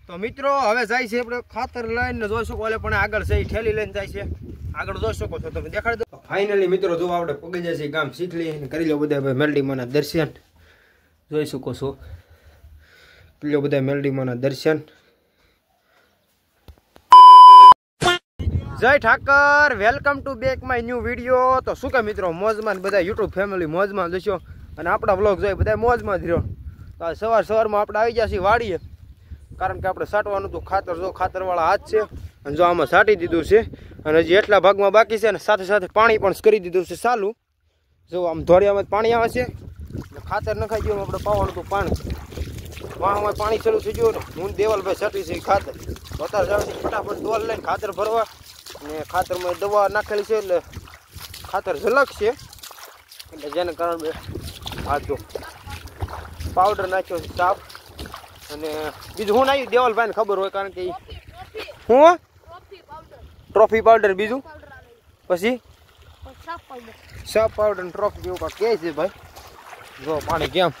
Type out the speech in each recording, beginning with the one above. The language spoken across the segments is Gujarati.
તો મિત્રો હવે જાય છે આપણે ખાતર લઈને જોઈ શકો એટલે પણ આગળ છે ઠેલી લઈને જાય છે આગળ જોઈ શકો છો તમે દેખાડી દો ફાઇનલી મિત્રો જો આપણે પગી જાય છે ગામ શીખલી કરી લો બધા મેલડીમાંના દર્શન જોઈ શકો છો કરી લો બધા મેલડીમાંના દર્શન જય Thakar welcome to back my new video તો શું કે મિત્રો મોજમાં બધા યુટ્યુબ ફેમિલી મોજમાં જશો અને આપણા વ્લોગ જોઈ બધા મોજમાં જ રહ્યો તો સવારમાં આપણે આવી ગયા છીએ વાડીએ કારણ કે આપણે સાટવાનું તો ખાતર જો ખાતરવાળા હાથ છે અને જો આમાં સાટી દીધું છે અને હજી એટલા ભાગમાં બાકી છે અને સાથે સાથે પાણી પણ કરી દીધું છે ચાલુ જો આમ ધોરિયામાં પાણી આવે છે ખાતર નખાઈ ગયું આપણે પાવાનું તો પાણી વાહમાં પાણી ચાલુ થઈ ગયું ને હું દેવલભાઈ સાટી છે ખાતર અત્યારે જાવ ફટાફટ ડોલ લઈને ખાતર ભરવા અને ખાતરમાં દવા નાખેલી છે એટલે ખાતર ઝલક છે એટલે જેને કારણે આ જો પાવડર નાખ્યો છે સાફ અને બીજું હું નાખ્યું દેવલભાઈને ખબર હોય કારણ કે હું ટ્રોફી પાવડર બીજું પછી સાફ પાવડર ટ્રોફી જેવું કાંક કહે છે ભાઈ જો પાણી કેમ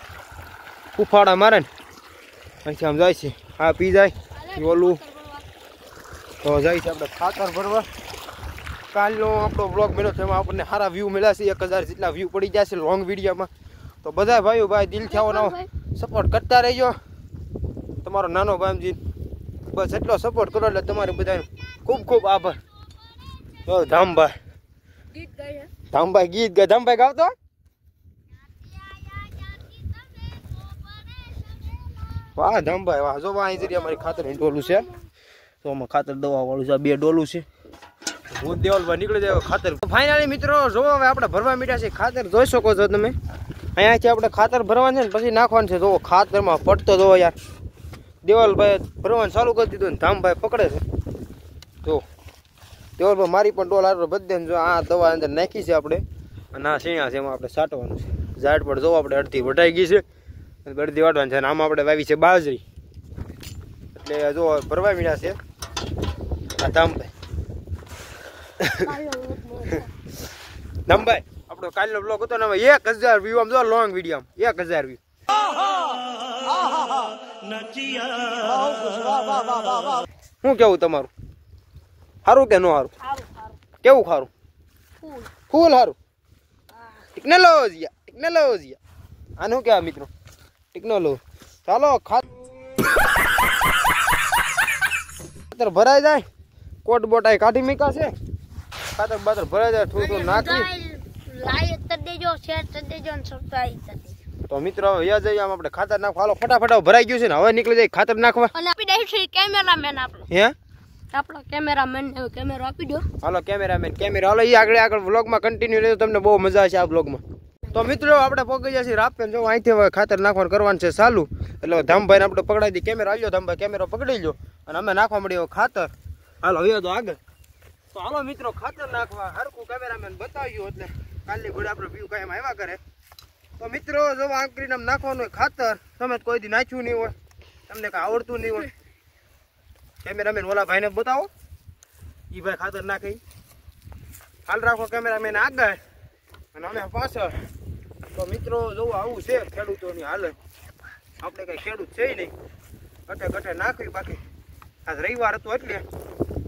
ઉફાડા મારે ને અહીંથી આમ જાય છે આ પી જાય ઓલું તો જાય છે આપણે ખાતર ભરવા કાલનો આપણો બ્લોગ મળ્યો છે એમાં આપણને સારા વ્યૂ મળ્યા છે 1000 જેટલા વ્યૂ પડી જશે લોંગ વિડીયોમાં તો બધા ભાઈઓ ભાઈ દિલથી આવો સપોર્ટ કરતા રહેજો તમારો નાનો ભાઈજી બસ એટલો સપોર્ટ કરો એટલે તમારે બધાનો ખૂબ ખૂબ આભાર જો ધામભાઈ ગીત ગાય ધામભાઈ ગાવતો વાહ ધામભાઈ વાહ જો અહીં જરી અમારી ખાતર ડોલું છે તો આમાં ખાતર દવા વાળું છે 2 ડોલું છે હું દેવલભાઈ નીકળી જાય ખાતર ફાઇનલી મિત્રો જો હવે આપણે ભરવા મીઠા છે ખાતર જોઈ શકો છો તમે અહીંયાથી આપણે ખાતર ભરવાનું છે ને પછી નાખવાનું છે જો ખાતરમાં પડતો જો યાર દેવલભાઈ ભરવાનું ચાલુ કરી દીધું ને ધામભાઈ પકડે છે જો દેવલભાઈ મારી પણ ડોલ આટલો બધે જો આ દવા અંદર નાખી છે આપણે અને આ શિયા છે એમાં આપણે સાટવાનું છે ઝાડ પર જો આપણે અડધી વટાઈ ગઈ છે અને અડધી વાટવાનું છે અને આમાં આપણે વાવી છે બાજરી એટલે જો ભરવા મીઠા છે આ ધામભાઈ ધામભાઈ આપણો કાલનો બ્લોગ હતો ને 1000 વ્યૂ આમ જો લોંગ વિડીયો આમ 1000 વ્યૂ શું કેવું તમારું સારું કે ન સારું કેવું સારું ફૂલ સારું ટેકનોલોજી આને શું કહેવાય મિત્રો ટેકનોલોજી ચાલો ખાતર ભરાઈ જાય કોટ બોટાઈ કાઢી મીકા છે ખાતર બાતર ભરાઈ જાય થોડું નાખી તો મિત્રો હવે જઈએ આમ આપણે ખાતર નાખવા હાલો ફટાફટ ભરાઈ ગયું છે ને હવે નીકળી જાય ખાતર નાખવા અને આપી દે છે કેમેરામેન આપણો હે આપણો કેમેરામેન કેમેરો આપી દો હાલો કેમેરામેન કેમેરા હાલો ઈ આગળ વ્લોગમાં કન્ટિન્યુ રહેજો તમને બહુ મજા આવશે આ વ્લોગમાં તો મિત્રો આપણે પગી જશે રાપેન જો અહીંથી હવે ખાતર નાખવાનું કરવાનું છે ચાલુ એટલે ધામભાઈને આપણે પકડાઈ દી કેમેરા આવ્યો ધામભાઈ કેમેરો પકડી લો અને અમે નાખવા મળ્યો ખાતર હાલો હવે તો આગળ તો હાલો મિત્રો ખાતર નાખવા હરકું કેમેરામેન બતાવ્યું એટલે કાલની ઘોડે આપણે વ્યૂ કાયમ આવ્યા કરે તો મિત્રો જો આંકરીને નાખવાનું ખાતર તમે કોઈ દી નાખ્યું નહીં હોય તમને કાંઈ આવડતું નહીં હોય કેમેરામેન ઓલા ભાઈને બતાવો એ ભાઈ ખાતર નાખી હાલ રાખો કેમેરામેન આગળ અને અમે પાછળ તો મિત્રો જોવું આવું છે ખેડૂતોની હાલત આપણે કઈ ખેડૂત છે નહીં ગઠે નાખવી બાકી આજ રવિવાર હતો એટલે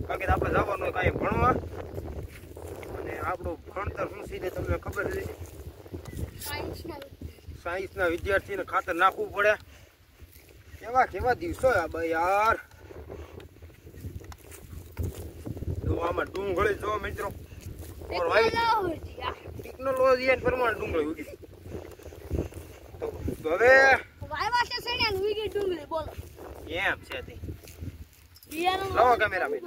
બાકી આપણે જવાનું કાંઈ ભણવા અને આપણું ભણતર શું છે તમને ખબર છે સાયન્સના વિદ્યાર્થીને ખાતર નાખવું પડે કેવા દિવસો ભાઈ યાર જો આમાં ડુંગળી જો મિત્રો ટેકનોલોજી અને પ્રમાણે ડુંગળી ઉગી તો હવે બોલો એમ છે લાવો કેમેરામેન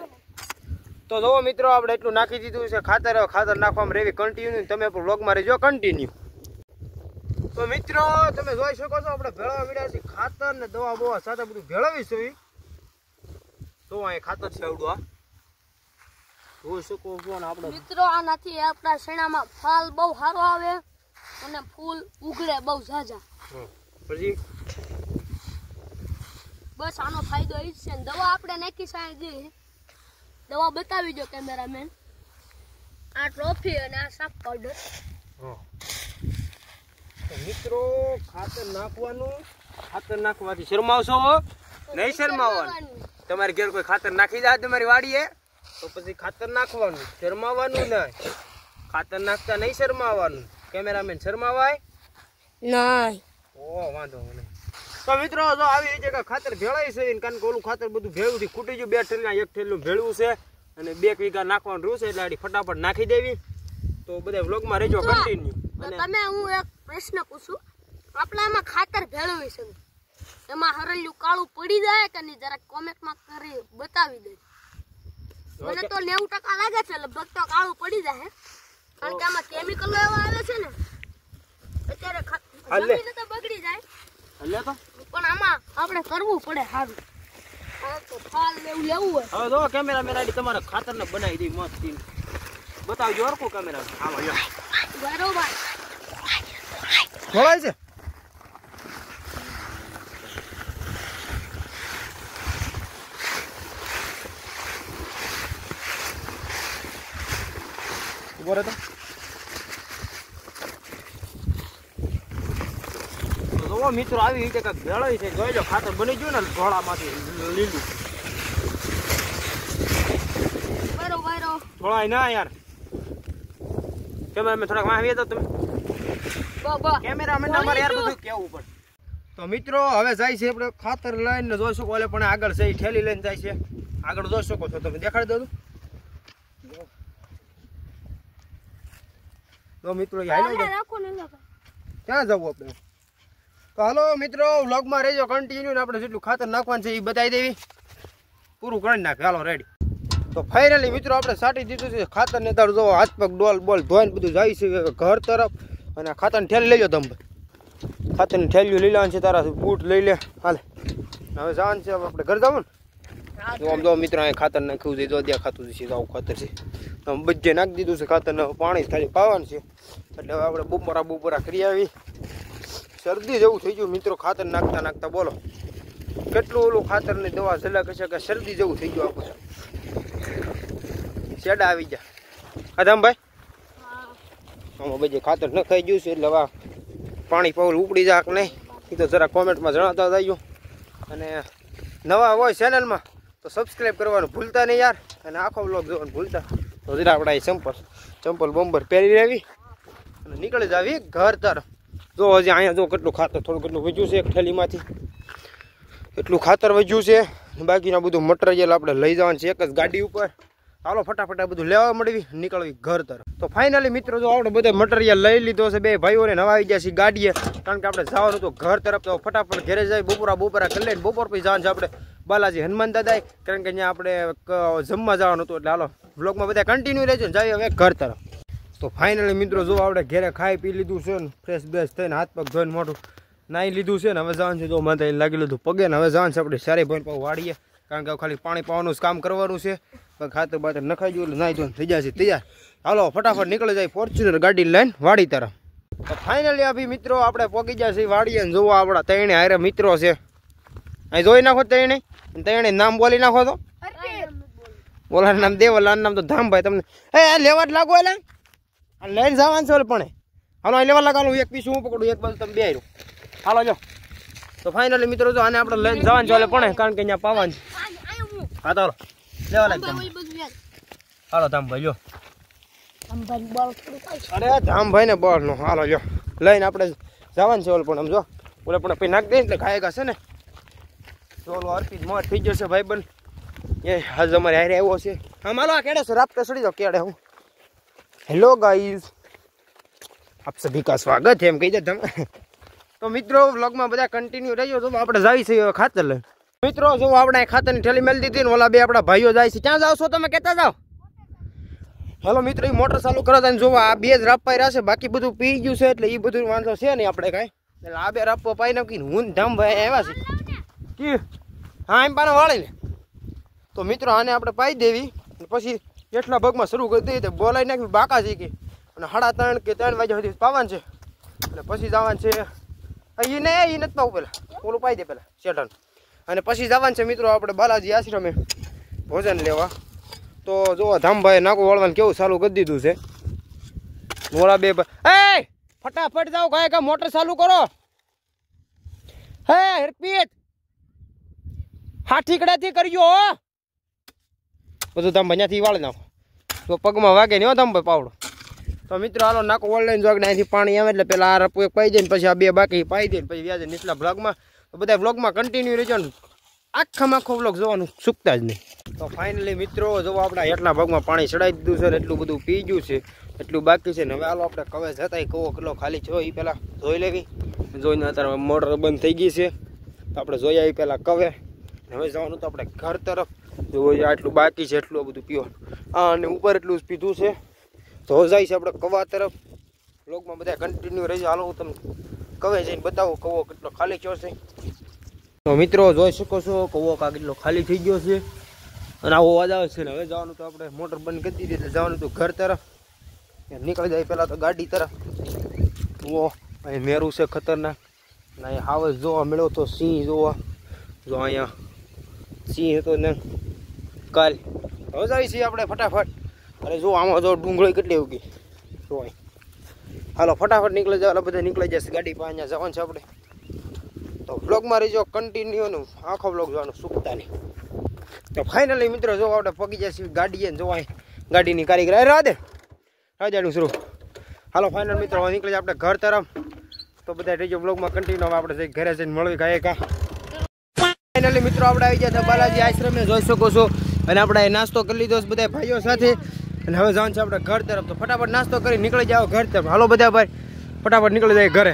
તો જો મિત્રો આપણે એટલું નાખી દીધું છે ખાતર નાખવામાં રેવી કન્ટિન્યુ તમે પણ વ્લોગમાં રહેજો કન્ટિન્યુ તો મિત્રો તમે જોઈ શકો છો આપણે ભેળવા મળ્યા છે ખાતર ને દવા બવા સાથે બધું ભેળવીશું તો અહીં ખાતર છે આવડું આ જોઈ શકો છો ને આપણે મિત્રો આનાથી આપણા શેણામાં ફળ બહુ સારો આવે અને ફૂલ ઉગડે બહુ ઝાઝા પછી બસ આનો ફાયદો એ છે ને દવા આપણે નાખી સાંજે દવા બતાવી દો કેમેરામેન આ ટ્રોફી અને આ સાફ પાવડર મિત્રો ખાતર નાખવાનું ખાતર નાખવાથી શરમાવશો નહીં શરમાવાનું. તમારે ઘેર કોઈ ખાતર નાખી જાય તમારી વાડીએ તો પછી ખાતર નાખવાનું, શરમાવાનું નહીં. ખાતર નાખતા નહીં શરમાવાનું. કેમેરામેન શરમાવાય નહીં. ઓ વાંધો નહીં. તો મિત્રો જો આવી રીતે ખાતર ભેળાય છે, કારણ કે ઓલું ખાતર બધું ભેળું થી ખૂટી ગયું. 2 ઠેલા 1 ઠેલું ભેળવું છે અને 2 વીઘા નાખવાનું રહ્યું છે, એટલે આડી ફટાફટ નાખી દેવી. તો બધા વ્લોગમાં રહેજો કન્ટિન્યુ. અને તમે હું એક પ્રશ્ન પૂછું, આપણામાં ખાતર ભેળવી છે એમાં હરળિયું કાળું પડી જાય કે નહીં, જરા કોમેન્ટમાં કરી બતાવી દે. મને તો 90% લાગે છે લગભગ તો કાળું પડી જાય, કારણ કે આમાં કેમિકલ એવા આવે છે ને અત્યારે જમીન તો બગડી જાય. એટલે તો પણ આમાં આપણે કરવું પડે સારું. તો ફાલ લેવું હોય. હવે જો કેમેરામેન આડી તમારે ખાતરને બનાવી દઈ મસ્ત. બતાવજો હરખું કેમેરા. આમાં જો બરોબર ખોલાય છે. ઉભો રહે તો જો મિત્રો આવી રીતે કાંઈક ભેળાય છે. જોઈ લો ખાતર બની ગયું ને ધોળામાંથી લીલું. બરોબર થોડા ના યાર કેમેરામેન થોડાક વાહ તો તમે કેમેરામેન અમારે યાર બધું કેવું પડે. તો મિત્રો હવે જાય છે આપણે ખાતર લઈને જોઈ શકો. ઓલે પણ આગળ છે ઠેલી લઈને જાય છે. આગળ જોઈ શકો છો તમે, દેખાડી દો તો મિત્રો ક્યાં જવું આપણે. તો હાલો મિત્રો વ્લોગમાં રહેજો કન્ટિન્યુ. ને આપણે જેટલું ખાતર નાખવાનું છે એ બતાવી દેવી, પૂરું કરી નાખે. હાલો રેડી. તો ફાઇનલી મિત્રો આપણે સાટી દીધું છે ખાતર ને. તારું જો હાથ પગ ડોલ બોલ ધોઈને બધું જાય છે ઘર તરફ. અને ખાતરની ઠેલી લઈ લો તમે. ખાતરની ઠેલીઓ લઈ લેવાની છે. તારા બૂટ લઈ લે. હાલે હવે જવાનું છે આપણે ઘર જવું ને. આમ જો મિત્રો અહીંયા ખાતર નાખ્યું છે. જો ત્યાં ખાતું છે આવું ખાતર છે. આમ બધે નાખી દીધું છે ખાતર ને. પાણી ખાલી પાવાનું છે. એટલે હવે આપણે બપોરા કરી આવી. શરદી જેવું થઈ ગયું મિત્રો ખાતર નાખતા નાખતા. બોલો કેટલું ઓલું ખાતરની દવા ઝલક હશે કે શરદી જેવું થઈ ગયું આખું. શેડા આવી ગયા આધામભાઈ. આમાં બધી ખાતર ન ખાઈ ગયું છે એટલે હવે પાણી પાઉલ ઉપડી જાય કે નહીં એ તો જરા કોમેન્ટમાં જણાવતા જજો. અને નવા હોય ચેનલમાં તો સબસ્ક્રાઈબ કરવાનું ભૂલતા નહીં યાર. અને આખો વ્લોગ જોવાનું ભૂલતા. તો જરા આપણે અહીં ચંપલ બંબર પહેરી લેવી અને નીકળી જ આવી ઘર તરફ. જો હજી અહીંયા જો કેટલું ખાતર થોડું કેટલું વધ્યું છે એક થેલીમાંથી. એટલું ખાતર વધ્યું છે. બાકીના બધું મટીરિયલ આપણે લઈ જવાનું છે એક જ ગાડી ઉપર. ચાલો ફટાફટ બધું લેવા મળવી નીકળવી ઘર તરફ. તો ફાઇનલી મિત્રો જો આપણે બધા મટીરિયલ લઈ લીધો છે. બે ભાઈઓને નવા આવી ગયા છે ગાડીએ, કારણ કે આપણે જવાનું હતું ઘર તરફ. તો ફટાફટ ઘરે જાય બપોરા કરી લઈને બપોર પછી જવાનું છે આપણે બાલાજી હનુમાન દાદા, કારણ કે અહીંયા આપણે જમવા જવાનું હતું. એટલે હાલો વ્લોગમાં બધા કન્ટિન્યુ રહેજો ને જઈએ હવે ઘર તરફ. તો ફાઇનલી મિત્રો જો આપણે ઘરે ખાઈ પી લીધું છે ને, ફ્રેશ બેશ થઈને હાથ પગ ધોઈને મોઢું નાહી લીધું છે ને. હવે જવાનું છે જો માથે લાગી લીધું પગે ને. હવે જવાનું છે આપણે સારી ભાઈ પાવ વાળીએ, કારણ કે ખાલી પાણી પાવાનું જ કામ કરવાનું છે. ખાતર બાતર નખાઈ ગયું એટલે નાહી ધોઈને થઈ જશે તૈયાર. હાલો ફટાફટ નીકળી જાય ફોર્ચ્યુનર ગાડી લઈને વાડી તરફ. તો ફાઇનલી અભી મિત્રો આપણે પહોંચી ગયા છે વાડીએ. જોવો આપણા ત્રણે હારે મિત્રો છે. અહીં જોઈ નાખો ત્રણે નામ બોલી નાખો. તો બોલાનું નામ દેવલાનું નામ તો ધામભાઈ. તમને એ લેવા જ લાગો એટલે લઈને જવાનું છે પણ. હાલો અહીં લેવા લાગવાનું. એક પીસ હું પકડું, એક બાજુ તમે બે આવ્યું. હાલો જો. તો ફાઇનલી મિત્રો જો આને આપણે લઈને જવાનું છે પણ, કારણ કે અહીંયા પાવાનું છે. હા તો હાલો લેવા લાગ. હાલો ધામભાઈ લો. અરે ધામભાઈ ને બળ નો. હાલો જો લઈને આપણે જવાનું છે પણ. આમ જો ઓલે પણ પછી નાખી દે એટલે ખાય છે ને. ચોલો અર્પિત મોર થઈ જશે ભાઈ બન. એ હાજ અમારે હારે આવ્યો છે. આમ હાલો આ કેડે છે રાપતે સડી જાઓ કેડે. હું હેલો ગાઈઝ, આપ સભી કા સ્વાગત है એમ કહી દે તમે. તો મિત્રો વ્લોગમાં બધા કન્ટિન્યુ રહેજો. તો આપણે જાવી છે ખાતર લઈને. મિત્રો જો આપણે ખાતરની થેલી મેલી દીધી ને ઓલા બે આપણા ભાઈઓ જાય છે. ક્યાં જાવ છો તમે? કહેતા જાઓ. હેલો મિત્રો એ મોટર ચાલુ કરો હતા ને જોવા આ બે જ રાપા રહ્યા છે. બાકી બધું પી ગયું છે એટલે એ બધું વાંધો છે નહીં આપણે કાંઈ. એટલે આ બે રાપો પાઈ નાખીને હું ધામભાઈ આવ્યા છે. હા એમ પાને વાળી લે. તો મિત્રો આને આપણે પાઈ દેવી પછી એટલા ભાગમાં શરૂ કરી દઈએ. બોલાવી નાખવી બાકા છે કે અને 3:30 કે 3 વાગ્યા સુધી પાવાનું છે. એટલે પછી જવાનું છે એ નથી પાવું પેલા ઓલું પાઈ દે પેલા શેઠાનું. અને પછી જવાનું છે મિત્રો આપણે બાલાજી આશ્રમે ભોજન લેવા. તો જો ધામભાઈ નાકું વળવાનું કેવું ચાલુ કરી દીધું છે. મોડા બે એ ફટાફટ જાઓ કાંઈ મોટર ચાલુ કરો. હે હરપીત હા ઠીકડાથી કરજો હો બધું તમે અહીંયાથી વાળી નાખો તો પગમાં વાગે નહીં હો તમે પાવડો તો મિત્રો હાલો નાખો ઓનલાઈન જોગ અહીંથી પાણી આવે એટલે પેલા આ રપુ એક પાઈ દે ને પછી આ બે બાકી પાઈ દે ને પછી વ્યાજે નીચલા બ્લોગમાં તો બધા બ્લોગમાં કન્ટિન્યુ રહેજો ને આખા બ્લોગ જોવાનું ચૂકતા જ નહીં તો ફાઇનલી મિત્રો જો આપણે એટલા ભાગમાં પાણી ચડાવી દીધું છે ને એટલું બધું પી ગયું છે એટલું બાકી છે ને હવે હાલો આપણે કવે જતા કવો કેટલો ખાલી છે એ પહેલાં જોઈ લેવી જોઈને અત્યારે મોટર બંધ થઈ ગઈ છે તો આપણે જોઈ આવી પહેલાં કવે હવે જવાનું તો આપણે ઘર તરફ જો આટલું બાકી છે એટલું બધું પીવાનું અને ઉપર એટલું જ પીધું છે તો જાય છે આપણે કવા તરફ બ્લોગમાં બધા કન્ટિન્યુ રહી હાલો હું તમને કવે જઈને બતાવો કવો કેટલો ખાલી થયો છે તો મિત્રો જોઈ શકો છો કવો કા કેટલો ખાલી થઈ ગયો છે અને આવો અવાજ આવે છે ને હવે જવાનું તો આપણે મોટર બંધ કરી દીધી એટલે જવાનું તો ઘર તરફ નીકળી જાય પહેલાં તો ગાડી તરફ ઓ અહીં મેરું છે ખતરનાક અને અહીંયા હાવસ જોવા મળ્યો તો સિંહ જોવા જો અહીંયા સિંહ હતો ને કાલ હવે જાય છીએ આપણે ફટાફટ અરે જો આમાં જો ડુંગળી કેટલી ઉગી જો અહીં હાલો ફટાફટ નીકળી જાય બધા નીકળી જશે ગાડી પાસે અહીંયા જવાનું છે આપણે તો બ્લોગમાં રહીજો કન્ટિન્યુનું આખો બ્લોગ જોવાનું ચૂકતા નહીં તો ફાઇનલી મિત્રો જો આપણે પગી જશે ગાડીએ જોવાય ગાડીની કારીગર રાધે રાજાનું શરૂ હાલો ફાઇનલ મિત્રો નીકળી જાય આપણે ઘર તરફ તો બધા રહીજો બ્લોગમાં કન્ટિન્યુ હવે આપણે ઘરે જઈને મળવી ખાય કા ફાઇનલી મિત્રો આપણે આવી ગયા બાલાજી આશ્રમે જોઈ શકો છો અને આપણે નાસ્તો કરી લીધો બધા ભાઈઓ સાથે અને હવે જવાનું છે આપણે ઘર તરફ તો ફટાફટ નાસ્તો કરી નીકળી જાઓ ઘર તરફ હાલો બધા ભાઈ ફટાફટ નીકળી જાય ઘરે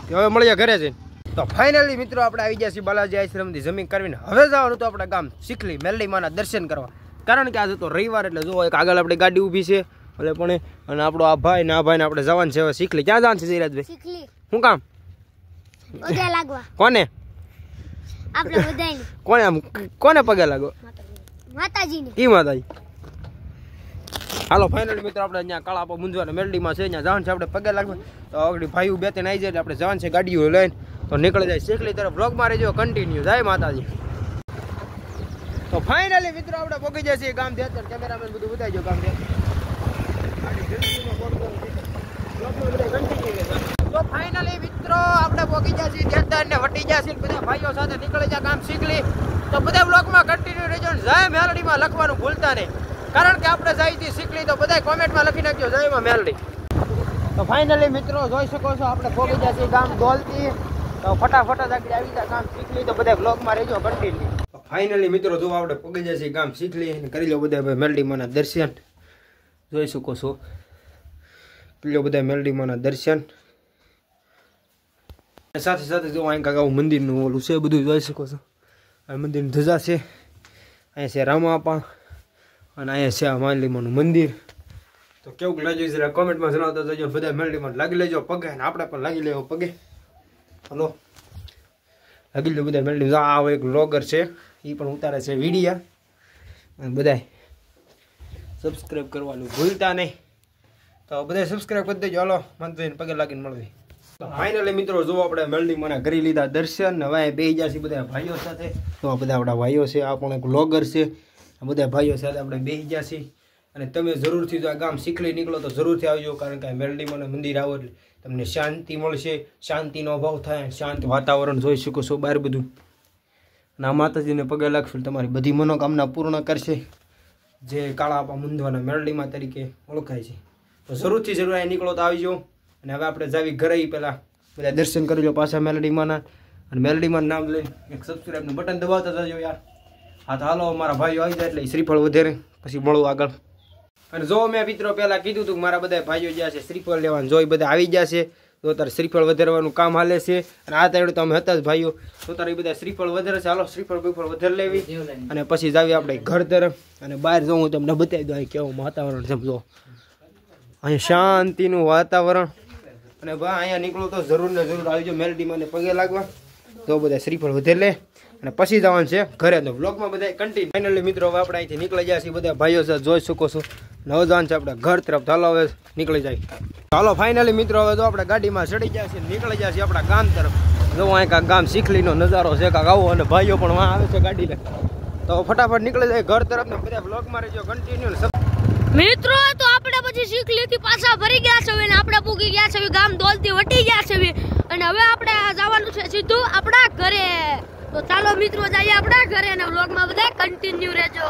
હવે મળીએ ઘરે જઈને તો ફાઇનલી મિત્રો આપણે આવી ગયા છીએ બાલાજી આશ્રમથી જમીન કરવીને હવે જવાનું તો આપણે ગામ શીખલી મેલડી માના દર્શન કરવા કારણ કે આજે તો રવિવાર એટલે જો એક આગળ આપણી ગાડી ઊભી છે એટલે પણ અને આપણો આ ભાઈ ને આપણે જવાનું છે હવે શીખલી ક્યાં જવાનું છે જયરાજભાઈ શું કામ કોને કોને આમ કોને પગે લાગો માતાજીને કી માતાજી હાલો ફાઇનલી મિત્રો આપણે અહીંયા કાળા મુંજવાના મેલડીમાં છે અહીંયા જવાનું છે આપણે પગે લાગવા તો આગળ ભાઈઓ બે ત્રણ આવી જાય એટલે આપણે જવાનું છે ગાડીઓ લઈને તો નીકળી જાય શેખલી તરફ બ્લોગમાં રહેજો કન્ટિન્યુ જય માતાજી તો ફાઇનલી મિત્રો આપણે પહોંચી જાય છીએ ગામ દેતર કેમેરામેન બધું બતાવી ગામ દેતર તો ફાઇનલી મિત્રો આપણે પહોંચી જાય છીએ દેતર ને વટી જાય છે બધા ભાઈઓ સાથે નીકળી જાય ગામ શીખલી તો બધા બ્લોગમાં કન્ટિન્યુ રહેજો ને જય મેલડીમાં લખવાનું ભૂલતા નહીં કારણ કે આપણે જઈથી શીખલી તો બધા કોમેન્ટમાં લખી નાખજો જયમાં મેલડી તો ફાઇનલી મિત્રો જોઈ શકો છો આપણે પહોંચી જાય છીએ ગામ દોલતી તો ફટાફટ આગળ આવી જાય ગામ શીખલી તો બધા બ્લોગમાં રહેજો કન્ટિન્યુ તો ફાઇનલી મિત્રો જો આપણે પહોંચી જાય છીએ ગામ શીખલી અને કરી લો બધા મેલડીમાંના દર્શન જોઈ શકો છો કરી લો બધા મેલડીમાંના દર્શન સાથે સાથે જો અહીં કાંક આવું મંદિરનું ઓલું છે બધું જોઈ શકો છો આ મંદિરની ધજા છે અહીંયા છે રામાપા અને અહીંયા છે આ મેલડીમાંનું મંદિર તો કેવું લાગ્યું જરા કોમેન્ટમાં જણાવતા જજો બધા મેલડીમાં લાગી લેજો પગે અને આપણે પણ લાગી લેવો પગે હલો લાગી લો બધા મેલડી આ એક વ્લોગર છે એ પણ ઉતારે છે વિડીયા અને બધા સબસ્ક્રાઈબ કરવાનું ભૂલતા નહીં તો બધા સબસ્ક્રાઈબ કરી દેજો હાલો મને પગે લાગીને મળવી ફાઇનલી મિત્રો જો આપણે મેલડીમાં કરી લીધા દર્શન હવે બેસી જશે બધા ભાઈઓ સાથે તો આ બધા આપણા ભાઈઓ છે આ પણ એક વ્લોગર છે આ બધા ભાઈઓ સાથે આપણે બેસી જશે અને તમે જરૂરથી જો આ ગામ શીખલી નીકળો તો જરૂરથી આવજો કારણ કે મેલડીમાં મંદિર આવો એટલે તમને શાંતિ મળશે શાંતિનો અભાવ થાય શાંત વાતાવરણ જોઈ શકો છો બહાર બધું અને આ માતાજીને પગે લાગશો તમારી બધી મનોકામના પૂર્ણ કરશે જે કાળાપા મુંદવાના મેલડીમાં તરીકે ઓળખાય છે તો જરૂરથી જરૂર અહીં નીકળો તો આવજો અને હવે આપણે જાવી ઘરે પહેલાં બધા દર્શન કરી લો પાછા મેલડીમાંના અને મેલડીમાં નામ લઈને એક સબસ્ક્રાઈબનું બટન દબાવતા જજો યાર હા તો હાલો મારા ભાઈઓ આવી જાય એટલે શ્રીફળ વધારે પછી મળવું આગળ અને જો મેં મિત્રો પહેલાં કીધું હતું કે મારા બધા ભાઈઓ જ્યાં છે શ્રીફળ લેવાનું જો બધા આવી જશે તો તારે શ્રીફળ વધારવાનું કામ હાલે છે અને આ તારે તો અમે હતા જ ભાઈઓ તો તારે બધા શ્રીફળ વધારે છે હાલો શ્રીફળ બીફળ વધારે લેવી અને પછી જાવી આપણે ઘર તરફ અને બહાર જવું તમને બતાવી દઉં અહીં કેવું વાતાવરણ સમજો અહીંયા શાંતિનું વાતાવરણ અને ભાઈ અહીંયા નીકળો તો જરૂર ને જરૂર આવજો મેલડીમાં પગે લાગવા તો બધા શ્રીફળ વધારે લે અને પછી જવાનું છે ઘરે તો બ્લોગમાં બધા કન્ટિન્યુ ફાઇનલી મિત્રો હવે આપણે અહીંથી નીકળી જાય છીએ બધા ભાઈઓ સાથે જોઈ શકો છો નવ જવાનું છે આપણે ઘર તરફ ચાલો હવે નીકળી જાય ચાલો ફાઇનલી મિત્રો હવે તો આપણે ગાડીમાં ચડી જાય છે નીકળી જાય છે આપણા ગામ તરફ જો અહીં કાંક ગામ શીખલીનો નજારો છે કાંક આવો અને ભાઈઓ પણ વાં આવે છે ગાડી લે તો ફટાફટ નીકળી જાય ઘર તરફ ને બધા બ્લોગમાં રહેજો કન્ટિન્યુ મિત્રો તો આપણે પછી શીખલીથી પાછા ભરી ગયા છે અને આપણે પૂગી ગયા છે ગામ દોલતી વટી ગયા છે અને હવે આપણે જવાનું છે સીધું આપણા ઘરે તો ચાલો મિત્રો જઈએ આપણા ઘરે અને વ્લોગમાં બધા કન્ટિન્યુ રહેજો.